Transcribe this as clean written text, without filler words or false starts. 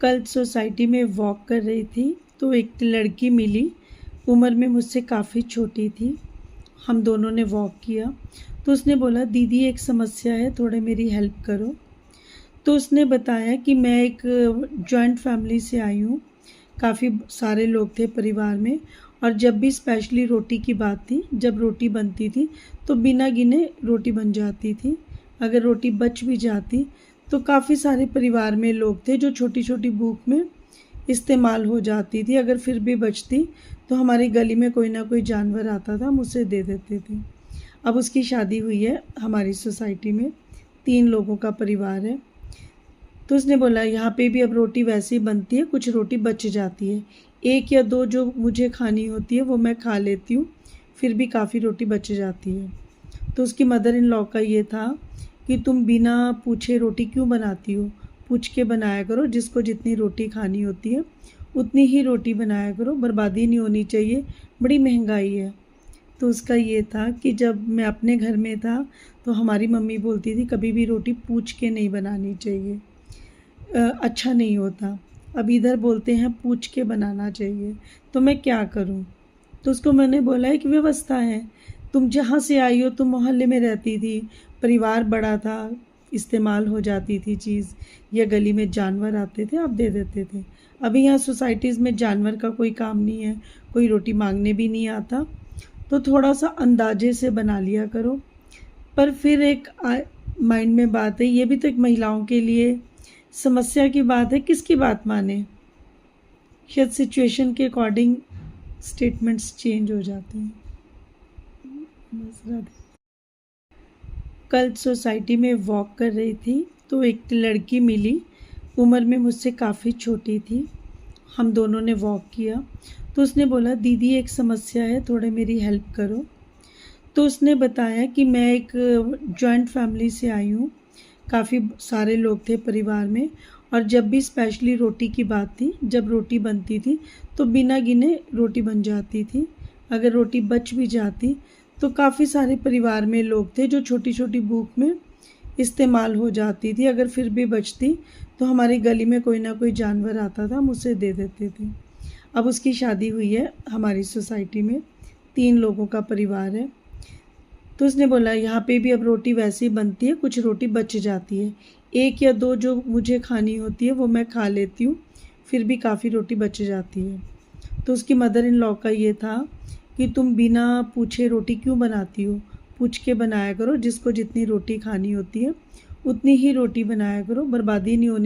कल सोसाइटी में वॉक कर रही थी तो एक लड़की मिली। उम्र में मुझसे काफ़ी छोटी थी। हम दोनों ने वॉक किया तो उसने बोला, दीदी एक समस्या है, थोड़े मेरी हेल्प करो। तो उसने बताया कि मैं एक जॉइंट फैमिली से आई हूँ। काफ़ी सारे लोग थे परिवार में, और जब भी स्पेशली रोटी की बात थी, जब रोटी बनती थी तो बिना गिने रोटी बन जाती थी। अगर रोटी बच भी जाती तो काफ़ी सारे परिवार में लोग थे जो छोटी-छोटी भूख में इस्तेमाल हो जाती थी। अगर फिर भी बचती तो हमारी गली में कोई ना कोई जानवर आता था, हम उसे दे देते थे। अब उसकी शादी हुई है हमारी सोसाइटी में, 3 लोगों का परिवार है। तो उसने बोला, यहाँ पे भी अब रोटी वैसे ही बनती है, कुछ रोटी बच जाती है। 1 या 2 जो मुझे खानी होती है वो मैं खा लेती हूँ, फिर भी काफ़ी रोटी बच जाती है। तो उसकी मदर इन लॉ का ये था कि तुम बिना पूछे रोटी क्यों बनाती हो? पूछ के बनाया करो, जिसको जितनी रोटी खानी होती है उतनी ही रोटी बनाया करो, बर्बादी नहीं होनी चाहिए, बड़ी महंगाई है। तो उसका ये था कि जब मैं अपने घर में था तो हमारी मम्मी बोलती थी कभी भी रोटी पूछ के नहीं बनानी चाहिए, अच्छा नहीं होता। अब इधर बोलते हैं पूछ के बनाना चाहिए, तो मैं क्या करूं? तो उसको मैंने बोला एक व्यवस्था है, तुम जहाँ से आई हो, तुम मोहल्ले में रहती थी, परिवार बड़ा था, इस्तेमाल हो जाती थी चीज़, या गली में जानवर आते थे, आप दे देते थे। अभी यहाँ सोसाइटीज़ में जानवर का कोई काम नहीं है, कोई रोटी मांगने भी नहीं आता, तो थोड़ा सा अंदाजे से बना लिया करो। पर फिर एक माइंड में बात है, ये भी तो एक महिलाओं के लिए समस्या की बात है, किसकी बात माने? शायद सिचुएशन के अकॉर्डिंग स्टेटमेंट्स चेंज हो जाते हैं। बस राधे। कल सोसाइटी में वॉक कर रही थी तो एक लड़की मिली। उम्र में मुझसे काफ़ी छोटी थी। हम दोनों ने वॉक किया तो उसने बोला, दीदी एक समस्या है, थोड़े मेरी हेल्प करो। तो उसने बताया कि मैं एक जॉइंट फैमिली से आई हूँ। काफ़ी सारे लोग थे परिवार में, और जब भी स्पेशली रोटी की बात थी, जब रोटी बनती थी तो बिना गिने रोटी बन जाती थी। अगर रोटी बच भी जाती तो काफ़ी सारे परिवार में लोग थे जो छोटी-छोटी भूख में इस्तेमाल हो जाती थी। अगर फिर भी बचती तो हमारी गली में कोई ना कोई जानवर आता था, हम उसे दे देते थे। अब उसकी शादी हुई है हमारी सोसाइटी में, 3 लोगों का परिवार है। तो उसने बोला, यहाँ पे भी अब रोटी वैसे ही बनती है, कुछ रोटी बच जाती है। 1 या 2 जो मुझे खानी होती है वो मैं खा लेती हूँ, फिर भी काफ़ी रोटी बच जाती है। तो उसकी मदर इन लॉ का ये था कि तुम बिना पूछे रोटी क्यों बनाती हो? पूछ के बनाया करो, जिसको जितनी रोटी खानी होती है उतनी ही रोटी बनाया करो, बर्बादी नहीं होनी